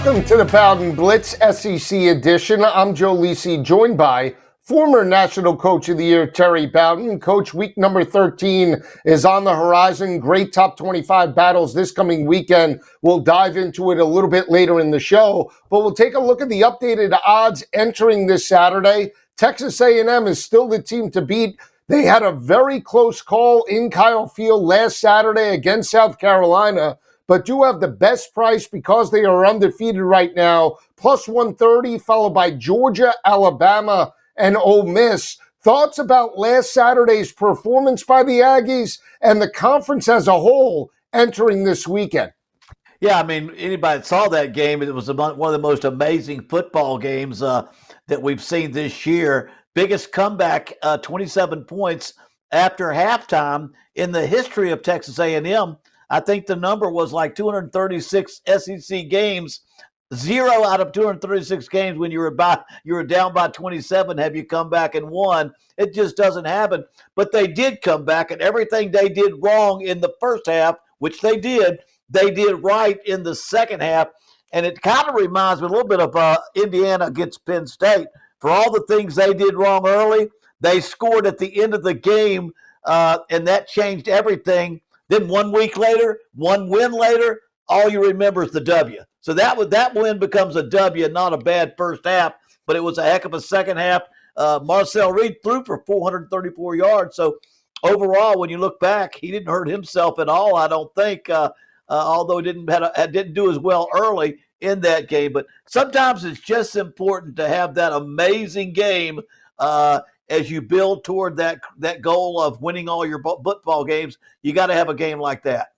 Welcome to the Bowden Blitz SEC edition. I'm Joe Lisi, joined by former National Coach of the Year, Terry Bowden. Coach, week number 13 is on the horizon. Great top 25 battles this coming weekend. We'll dive into it a little bit later in the show, but we'll take a look at the updated odds entering this Saturday. Texas A&M is still the team to beat. They had a very close call in Kyle Field last Saturday against South Carolina, but do have the best price because they are undefeated right now, plus 130, followed by Georgia, Alabama, and Ole Miss. Thoughts about last Saturday's performance by the Aggies and the conference as a whole entering this weekend? Yeah, I mean, anybody that saw that game, it was one of the most amazing football games that we've seen this year. Biggest comeback, 27 points after halftime in the history of Texas A&M. I think the number was like 236 SEC games. 0 out of 236 games when you were down by 27 have you come back and won. It just doesn't happen. But they did come back, and everything they did wrong in the first half, which they did right in the second half. And it kind of reminds me a little bit of Indiana against Penn State. For all the things they did wrong early, they scored at the end of the game, and that changed everything. Then 1 week later, one win later, all you remember is the W. So that win becomes a W, not a bad first half, but it was a heck of a second half. Marcel Reed threw for 434 yards. So overall, when you look back, he didn't hurt himself at all, I don't think, although didn't do as well early in that game. But sometimes it's just important to have that amazing game as you build toward that goal of winning all your football games. You got to have a game like that.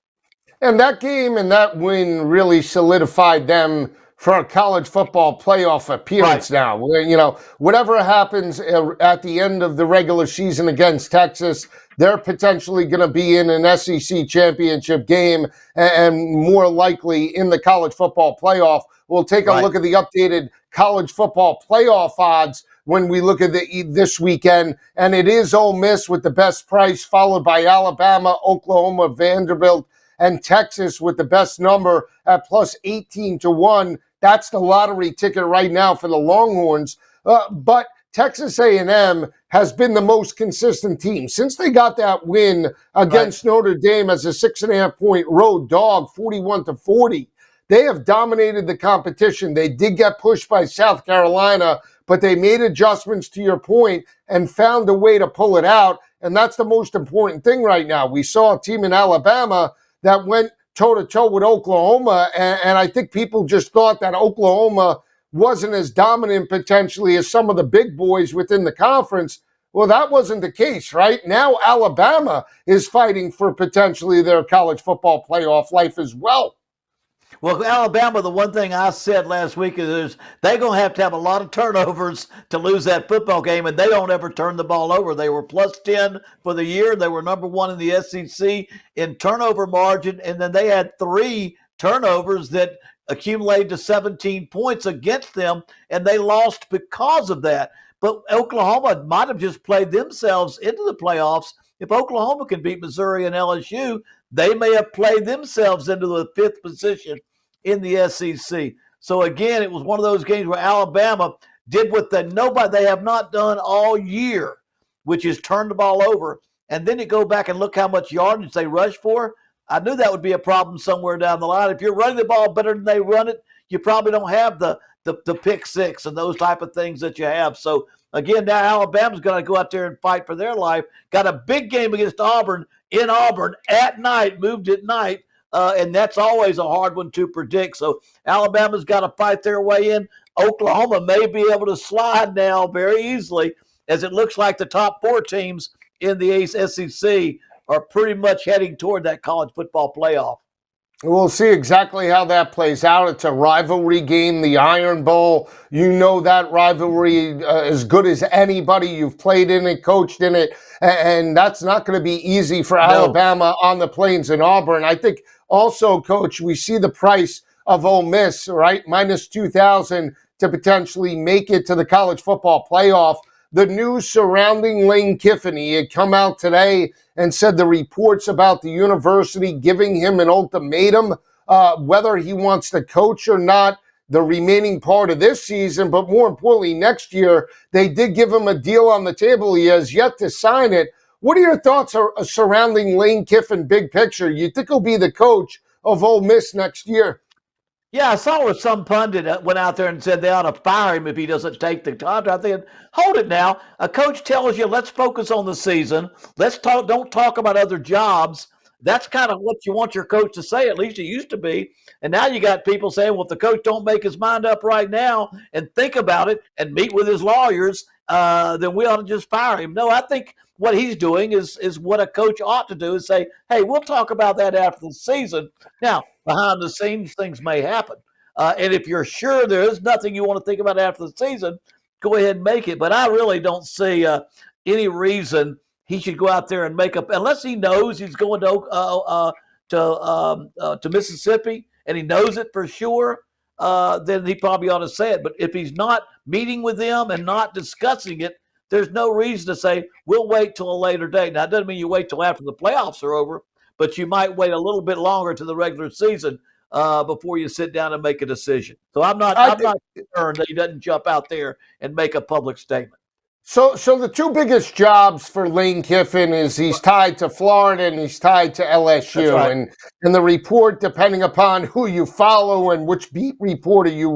And that game and that win really solidified them for a college football playoff appearance now. You know, whatever happens at the end of the regular season against Texas, they're potentially going to be in an SEC championship game and more likely in the college football playoff. We'll take a look at the updated college football playoff odds when we look at this weekend, and it is Ole Miss with the best price, followed by Alabama, Oklahoma, Vanderbilt, and Texas with the best number at plus 18 to 1. That's the lottery ticket right now for the Longhorns. But Texas A&M has been the most consistent team. Since they got that win against Notre Dame as a 6.5-point road dog, 41-40, they have dominated the competition. They did get pushed by South Carolina, but they made adjustments, to your point, and found a way to pull it out. And that's the most important thing right now. We saw a team in Alabama that went toe-to-toe with Oklahoma, and I think people just thought that Oklahoma wasn't as dominant potentially as some of the big boys within the conference. Well, that wasn't the case, right? Now Alabama is fighting for potentially their college football playoff life as well. Well, Alabama, the one thing I said last week is they're going to have a lot of turnovers to lose that football game, and they don't ever turn the ball over. They were plus 10 for the year. They were number 1 in the SEC in turnover margin, and then they had 3 turnovers that accumulated to 17 points against them, and they lost because of that. But Oklahoma might have just played themselves into the playoffs. If Oklahoma can beat Missouri and LSU, they may have played themselves into the 5th position in the SEC. So again, it was one of those games where Alabama did what they have not done all year, which is turn the ball over. And then you go back and look how much yardage they rushed for. I knew that would be a problem somewhere down the line. If you're running the ball better than they run it, you probably don't have the pick six and those type of things that you have. So again, now Alabama's going to go out there and fight for their life. Got a big game against Auburn in Auburn at night, moved at night, and that's always a hard one to predict. So Alabama's got to fight their way in. Oklahoma may be able to slide now very easily, as it looks like the top 4 teams in the SEC are pretty much heading toward that college football playoff. We'll see exactly how that plays out. It's a rivalry game, the Iron Bowl. You know that rivalry as good as anybody. You've played in it, coached in it, and that's not going to be easy for Alabama on the Plains in Auburn. I think also, Coach, we see the price of Ole Miss, right? Minus 2,000 to potentially make it to the college football playoff. The news surrounding Lane Kiffin, he had come out today and said the reports about the university giving him an ultimatum, whether he wants to coach or not, the remaining part of this season, but more importantly, next year. They did give him a deal on the table. He has yet to sign it. What are your thoughts surrounding Lane Kiffin, big picture? You think he'll be the coach of Ole Miss next year? Yeah, I saw where some pundit went out there and said they ought to fire him if he doesn't take the contract. I think, hold it now. A coach tells you, let's focus on the season. Let's talk. Don't talk about other jobs. That's kind of what you want your coach to say. At least it used to be. And now you got people saying, well, if the coach don't make his mind up right now and think about it and meet with his lawyers, then we ought to just fire him. No, I think what he's doing is what a coach ought to do, is say, hey, we'll talk about that after the season. Now, behind the scenes, things may happen. And if you're sure there is nothing you want to think about after the season, go ahead and make it. But I really don't see any reason he should go out there and make up, unless he knows he's going to Mississippi and he knows it for sure. Then he probably ought to say it. But if he's not meeting with them and not discussing it, there's no reason to say, we'll wait till a later date. Now, it doesn't mean you wait till after the playoffs are over, but you might wait a little bit longer to the regular season before you sit down and make a decision. So I'm not concerned that he doesn't jump out there and make a public statement. So the two biggest jobs for Lane Kiffin is he's tied to Florida and he's tied to LSU. Right. And the report, depending upon who you follow and which beat reporter you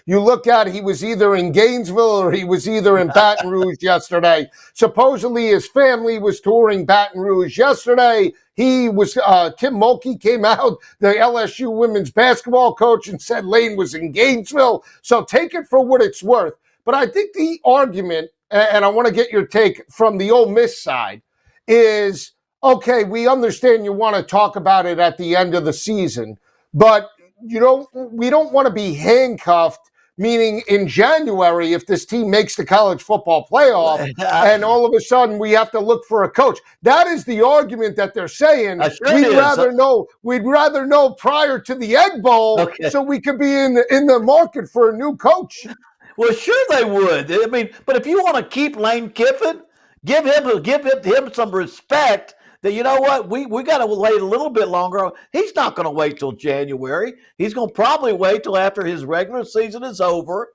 look at, he was either in Gainesville or he was either in Baton Rouge yesterday. Supposedly his family was touring Baton Rouge yesterday. He was Kim Mulkey came out, the LSU women's basketball coach, and said Lane was in Gainesville. So take it for what it's worth. But I think the argument, and I want to get your take from the Ole Miss side, is, okay, we understand you want to talk about it at the end of the season, but we don't want to be handcuffed, meaning in January, if this team makes the college football playoff, and all of a sudden we have to look for a coach. That is the argument that they're saying. We'd rather know prior to the Egg Bowl, so we could be in the market for a new coach. Well, sure they would. I mean, but if you want to keep Lane Kiffin, give him some respect. That, you know what, we got to wait a little bit longer. He's not going to wait till January. He's going to probably wait till after his regular season is over,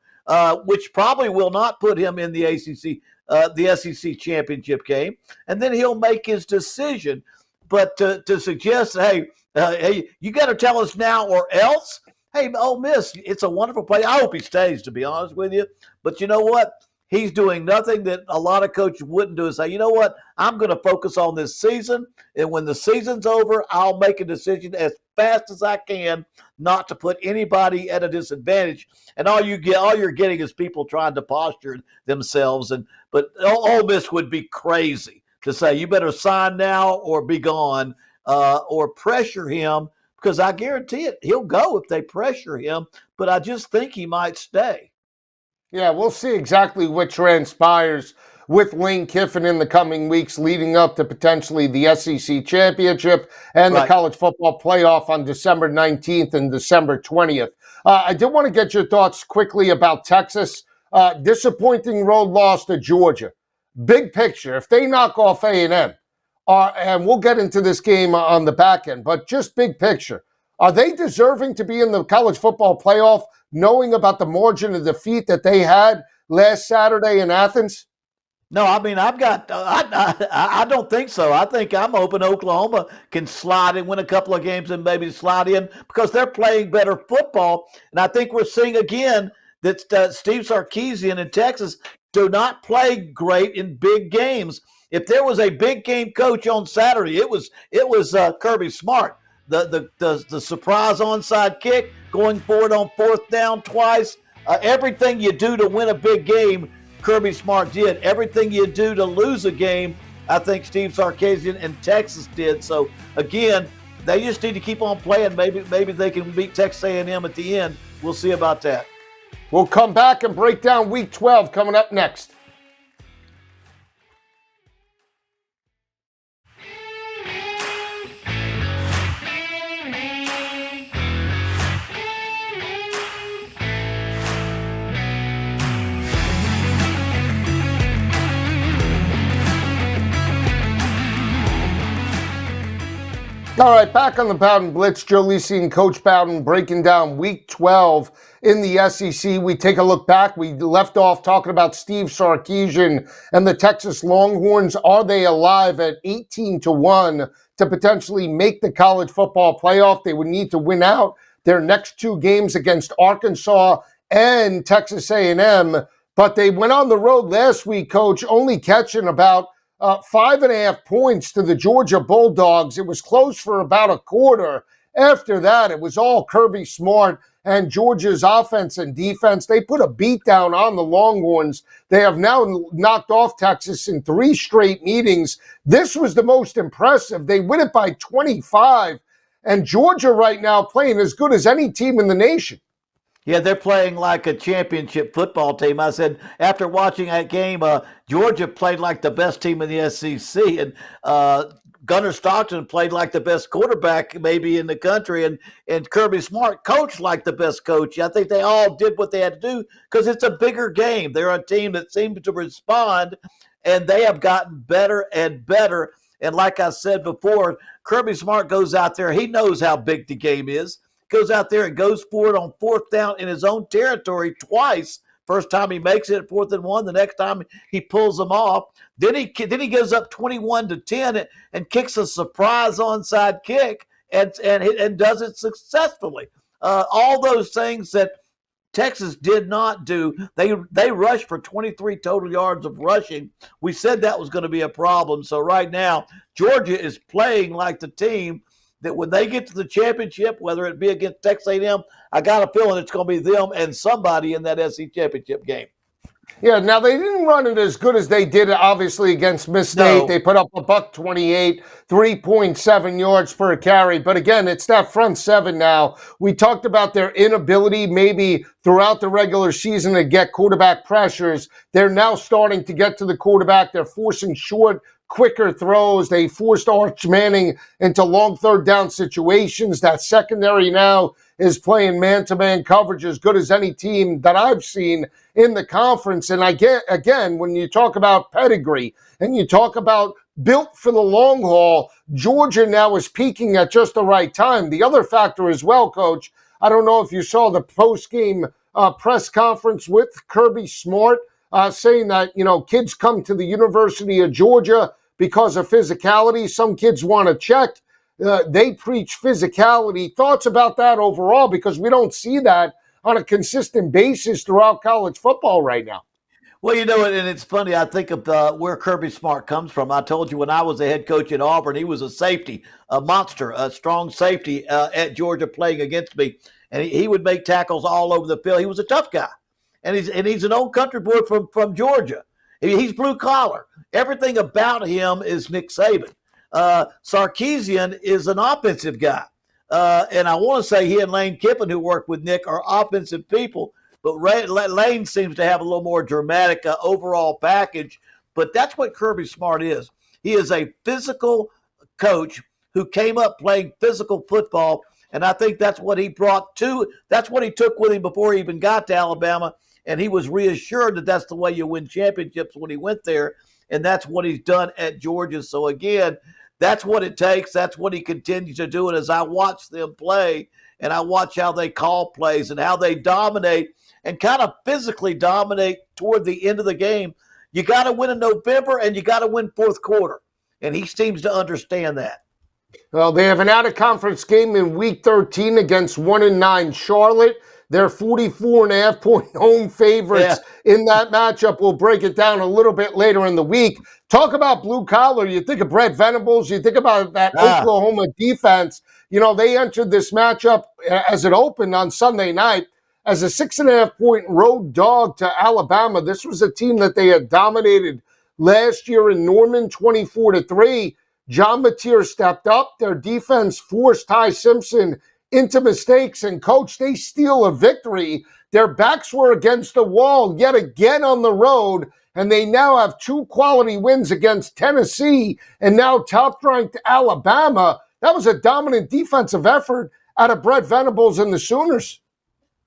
which probably will not put him in the SEC championship game, and then he'll make his decision. But to suggest, hey, you got to tell us now or else. Hey, Ole Miss, it's a wonderful play. I hope he stays, to be honest with you. But you know what? He's doing nothing that a lot of coaches wouldn't do, is say, you know what? I'm going to focus on this season. And when the season's over, I'll make a decision as fast as I can not to put anybody at a disadvantage. And all you're getting is people trying to posture themselves. But Ole Miss would be crazy to say, you better sign now or be gone, or pressure him. Because I guarantee it, he'll go if they pressure him, but I just think he might stay. Yeah, we'll see exactly what transpires with Lane Kiffin in the coming weeks leading up to potentially the SEC championship and the college football playoff on December 19th and December 20th. I did want to get your thoughts quickly about Texas. Disappointing road loss to Georgia. Big picture, if they knock off A&M, and we'll get into this game on the back end, but just big picture, are they deserving to be in the college football playoff knowing about the margin of defeat that they had last Saturday in Athens? No, I mean, I don't think so. I think I'm hoping Oklahoma can slide and win a couple of games and maybe slide in because they're playing better football. And I think we're seeing again that Steve Sarkisian in Texas do not play great in big games. If there was a big game coach on Saturday, it was Kirby Smart. The surprise onside kick, going forward on fourth down twice, everything you do to win a big game, Kirby Smart did. Everything you do to lose a game, I think Steve Sarkisian and Texas did. So again, they just need to keep on playing. Maybe they can beat Texas A&M at the end. We'll see about that. We'll come back and break down Week 12 coming up next. All right, back on the Bowden Blitz. Joe Lisi and Coach Bowden breaking down Week 12 in the SEC. We take a look back. We left off talking about Steve Sarkisian and the Texas Longhorns. Are they alive at 18-1 to potentially make the college football playoff? They would need to win out their next two games against Arkansas and Texas A&M. But they went on the road last week, Coach, only catching about 5.5 points to the Georgia Bulldogs. It was close for about a quarter. After that, it was all Kirby Smart and Georgia's offense and defense. They put a beat down on the Longhorns. They have now knocked off Texas in 3 straight meetings. This was the most impressive. They win it by 25. And Georgia right now playing as good as any team in the nation. Yeah, they're playing like a championship football team. I said after watching that game, Georgia played like the best team in the SEC, and Gunnar Stockton played like the best quarterback maybe in the country, and Kirby Smart coached like the best coach. I think they all did what they had to do because it's a bigger game. They're a team that seems to respond, and they have gotten better and better. And like I said before, Kirby Smart goes out there. He knows how big the game is. Goes out there and goes for it on 4th down in his own territory twice. First time he makes it at 4th and 1. The next time he pulls them off. Then he gives up 21-10 and kicks a surprise onside kick and does it successfully. All those things that Texas did not do. They rushed for 23 total yards of rushing. We said that was going to be a problem. So right now, Georgia is playing like the team that when they get to the championship, whether it be against Texas A&M, I got a feeling it's going to be them and somebody in that SEC championship game. Yeah, now they didn't run it as good as they did, obviously, against Miss State. No. They put up a $128, 3.7 yards per carry. But again, it's that front seven now. We talked about their inability maybe throughout the regular season to get quarterback pressures. They're now starting to get to the quarterback. They're forcing short, quicker throws. They forced Arch Manning into long 3rd down situations. That secondary now is playing man-to-man coverage as good as any team that I've seen in the conference. And I get, again, when you talk about pedigree and you talk about built for the long haul, Georgia now is peaking at just the right time. The other factor as well, Coach, I don't know if you saw the post-game press conference with Kirby Smart saying that, kids come to the University of Georgia because of physicality. Some kids want to check. They preach physicality. Thoughts about that overall? Because we don't see that on a consistent basis throughout college football right now. Well, and it's funny. I think of where Kirby Smart comes from. I told you when I was a head coach at Auburn, he was a safety, a monster, a strong safety at Georgia playing against me. And he would make tackles all over the field. He was a tough guy. And he's an old country boy from Georgia. He's blue collar. Everything about him is Nick Saban. Sarkisian is an offensive guy. And I want to say he and Lane Kiffin, who work with Nick, are offensive people. But Lane seems to have a little more dramatic overall package. But that's what Kirby Smart is. He is a physical coach who came up playing physical football. And I think that's what he that's what he took with him before he even got to Alabama. And he was reassured that that's the way you win championships when he went there. And that's what he's done at Georgia. So, again, that's what it takes. That's what he continues to do. And as I watch them play and I watch how they call plays and how they dominate and kind of physically dominate toward the end of the game, you got to win in November and you got to win 4th quarter. And he seems to understand that. Well, they have an out-of-conference game in Week 13 against 1-9 Charlotte. They're 44.5-point home favorites in that matchup. We'll break it down a little bit later in the week. Talk about blue collar. You think of Brett Venables. You think about that Oklahoma defense. They entered this matchup as it opened on Sunday night as a 6.5-point road dog to Alabama. This was a team that they had dominated last year in Norman, 24-3. John Mateer stepped up. Their defense forced Ty Simpson into mistakes, and Coach, they steal a victory. Their backs were against the wall yet again on the road, and they now have 2 quality wins against Tennessee and now top-ranked Alabama. That was a dominant defensive effort out of Brett Venables and the Sooners.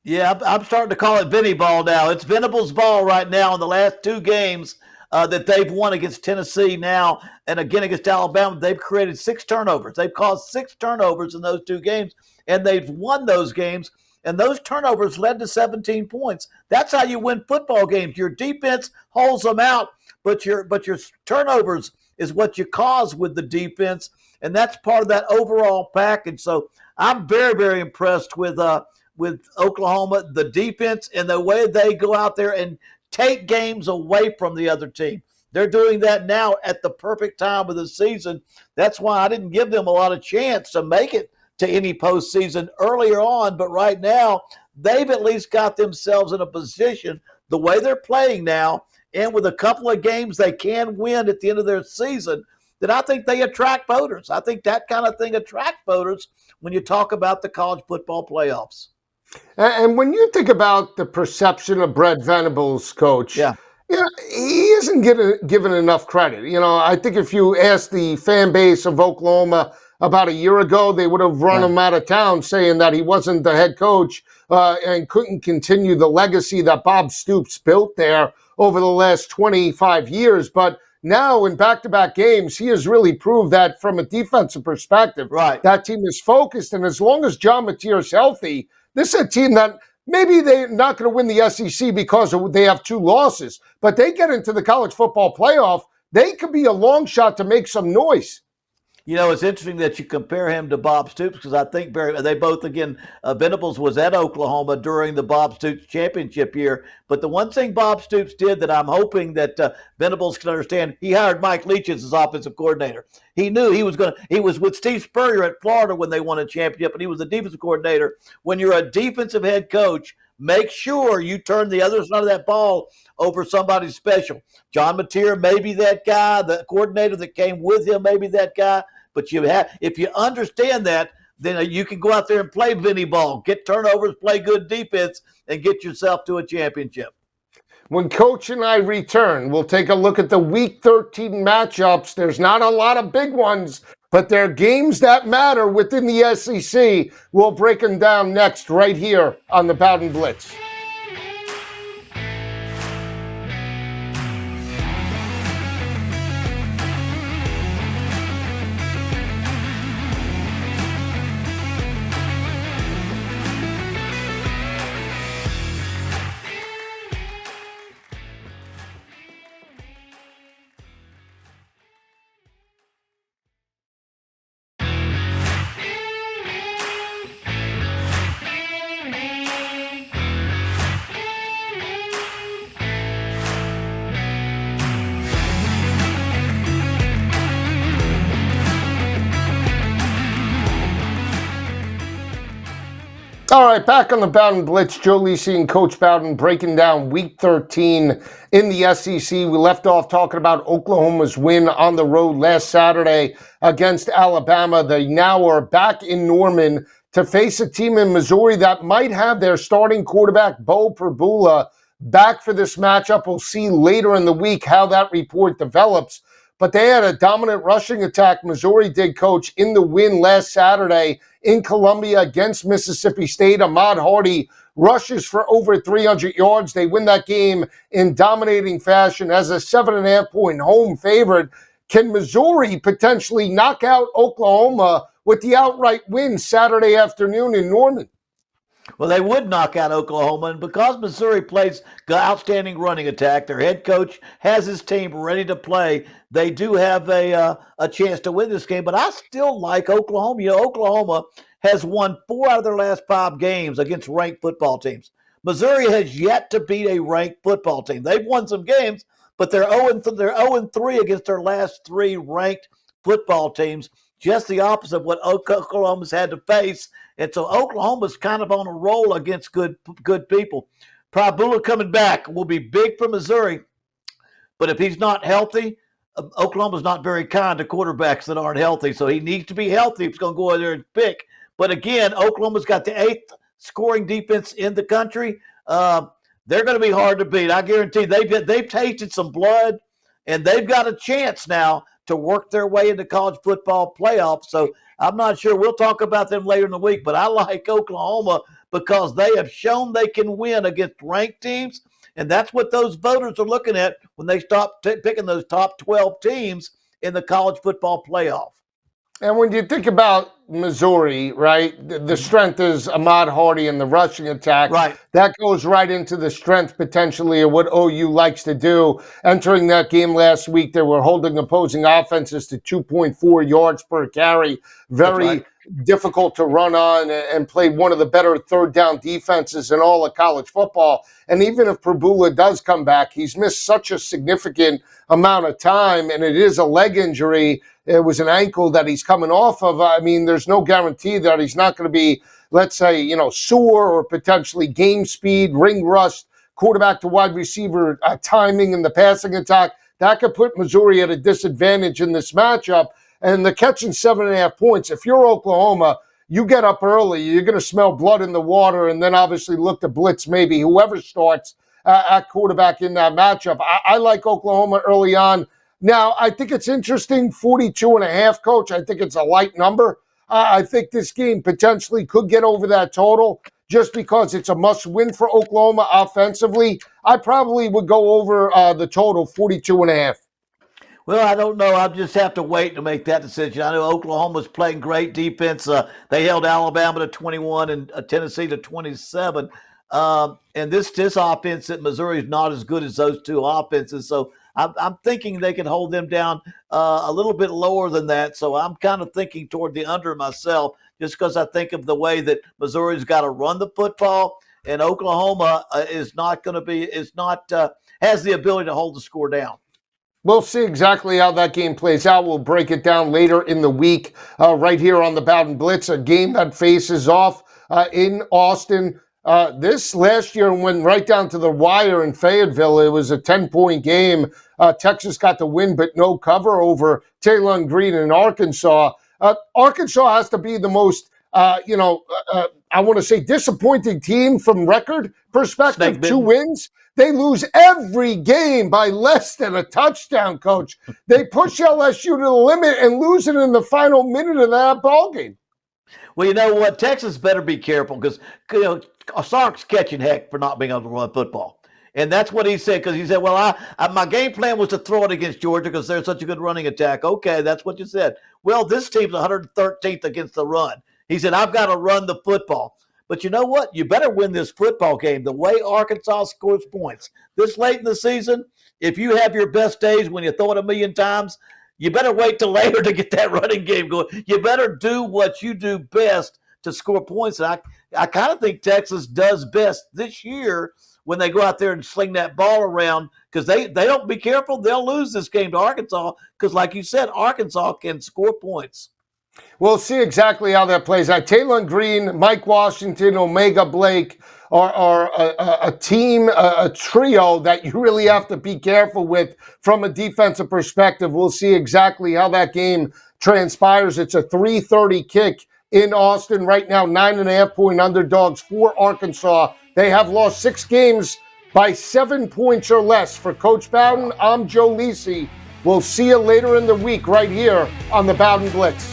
Yeah, I'm starting to call it Vinny ball now. It's Venables ball right now in the last 2 games that they've won against Tennessee now and again against Alabama. They've created 6 turnovers. They've caused 6 turnovers in those 2 games, and they've won those games. And those turnovers led to 17 points. That's how you win football games. Your defense holds them out, but your turnovers is what you cause with the defense, and that's part of that overall package. So I'm very, very impressed with Oklahoma, the defense, and the way they go out there and take games away from the other team. They're doing that now at the perfect time of the season. That's why I didn't give them a lot of chance to make it to any postseason earlier on, but right now they've at least got themselves in a position, the way they're playing now, and with a couple of games they can win at the end of their season, that I think they attract voters. I think that kind of thing attracts voters when you talk about the college football playoffs. And when you think about the perception of Brett Venables, Coach, Yeah. He isn't given enough credit. I think if you ask the fan base of Oklahoma about a year ago, they would have run him out of town saying that he wasn't the head coach and couldn't continue the legacy that Bob Stoops built there over the last 25 years. But now in back-to-back games, he has really proved that from a defensive perspective, that team is focused. And as long as John Mateer is healthy, this is a team that maybe they're not going to win the SEC because they have 2 losses, but they get into the college football playoff, they could be a long shot to make some noise. It's interesting that you compare him to Bob Stoops, because I think they both, again, Venables was at Oklahoma during the Bob Stoops championship year. But the one thing Bob Stoops did that I'm hoping that Venables can understand, he hired Mike Leach as his offensive coordinator. He knew he was with Steve Spurrier at Florida when they won a championship, and he was the defensive coordinator. When you're a defensive head coach, make sure you turn the other side of that ball over somebody special. John Mateer may be that guy. The coordinator that came with him may be that guy. But if you understand that, then you can go out there and play Vinny ball, get turnovers, play good defense, and get yourself to a championship. When Coach and I return, we'll take a look at the Week 13 matchups. There's not a lot of big ones, but there are games that matter within the SEC. We'll break them down next right here on the Bowden Blitz. All right, back on the Bowden Blitz, Joe Lisi and Coach Bowden breaking down Week 13 in the SEC. We left off talking about Oklahoma's win on the road last Saturday against Alabama. They now are back in Norman to face a team in Missouri that might have their starting quarterback, Bo Perbula, back for this matchup. We'll see later in the week how that report develops. But they had a dominant rushing attack, Missouri did, Coach, in the win last Saturday in Columbia against Mississippi State. Ahmad Hardy rushes for over 300 yards. They win that game in dominating fashion as a 7.5-point home favorite. Can Missouri potentially knock out Oklahoma with the outright win Saturday afternoon in Norman? Well, they would knock out Oklahoma, and because Missouri plays outstanding running attack, their head coach has his team ready to play. They do have a chance to win this game, but I still like Oklahoma. Oklahoma has won 4 out of their last 5 games against ranked football teams. Missouri has yet to beat a ranked football team. They've won some games, but they're 0-3 against their last 3 ranked football teams. Just the opposite of what Oklahoma's had to face. And so Oklahoma's kind of on a roll against good people. Perbula coming back will be big for Missouri. But if he's not healthy, Oklahoma's not very kind to quarterbacks that aren't healthy. So he needs to be healthy if he's going to go in there and pick. But again, Oklahoma's got the 8th scoring defense in the country. They're going to be hard to beat. I guarantee they've tasted some blood, and they've got a chance now to work their way into college football playoffs. So I'm not sure. We'll talk about them later in the week, but I like Oklahoma because they have shown they can win against ranked teams, And that's what those voters are looking at when they stop picking those top 12 teams in the college football playoff. And when you think about Missouri, right, the strength is Ahmad Hardy in the rushing attack. Right. That goes right into the strength potentially of what OU likes to do. Entering that game last week, they were holding opposing offenses to 2.4 yards per carry. Very difficult to run on, and played one of the better third down defenses in all of college football. And even if Prabula does come back, he's missed such a significant amount of time, and it is a leg injury. It was an ankle that he's coming off of. I mean, there's no guarantee that he's not going to be, let's say, sore or potentially game speed, ring rust, quarterback to wide receiver timing in the passing attack. That could put Missouri at a disadvantage in this matchup. And the catching 7.5 points, if you're Oklahoma, you get up early, you're going to smell blood in the water, and then obviously look to blitz maybe whoever starts at quarterback in that matchup. I like Oklahoma early on. Now, I think it's interesting, 42.5, Coach. I think it's a light number. I think this game potentially could get over that total just because it's a must-win for Oklahoma offensively. I probably would go over the total, 42.5. Well, I don't know. I'll just have to wait to make that decision. I know Oklahoma's playing great defense. They held Alabama to 21 and Tennessee to 27. And this offense at Missouri is not as good as those two offenses. So I'm thinking they can hold them down a little bit lower than that. So I'm kind of thinking toward the under myself, just because I think of the way that Missouri's got to run the football, and Oklahoma has the ability to hold the score down. We'll see exactly how that game plays out. We'll break it down later in the week right here on the Bowden Blitz, a game that faces off in Austin. This last year went right down to the wire in Fayetteville. It was a 10-point game. Texas got the win, but no cover over Taylor Green in Arkansas. Arkansas has to be the most, I want to say disappointing team from record perspective. 2 wins. They lose every game by less than a touchdown, Coach. They push LSU to the limit and lose it in the final minute of that ball game. Well, you know what? Texas better be careful because Sark's catching heck for not being able to run football. And that's what he said, because he said, well, my game plan was to throw it against Georgia because they're such a good running attack. Okay, that's what you said. Well, this team's 113th against the run. He said, I've got to run the football. But you know what? You better win this football game. The way Arkansas scores points this late in the season, if you have your best days when you throw it a million times, you better wait till later to get that running game going. You better do what you do best to score points. And I kind of think Texas does best this year when they go out there and sling that ball around, because they don't be careful, they'll lose this game to Arkansas because, like you said, Arkansas can score points. We'll see exactly how that plays out. Taylor Green, Mike Washington, Omega Blake are a team, a trio that you really have to be careful with from a defensive perspective. We'll see exactly how that game transpires. It's a 3:30 kick in Austin right now, 9.5-point underdogs for Arkansas. They have lost 6 games by 7 points or less. For Coach Bowden, I'm Joe Lisi. We'll see you later in the week right here on the Bowden Blitz.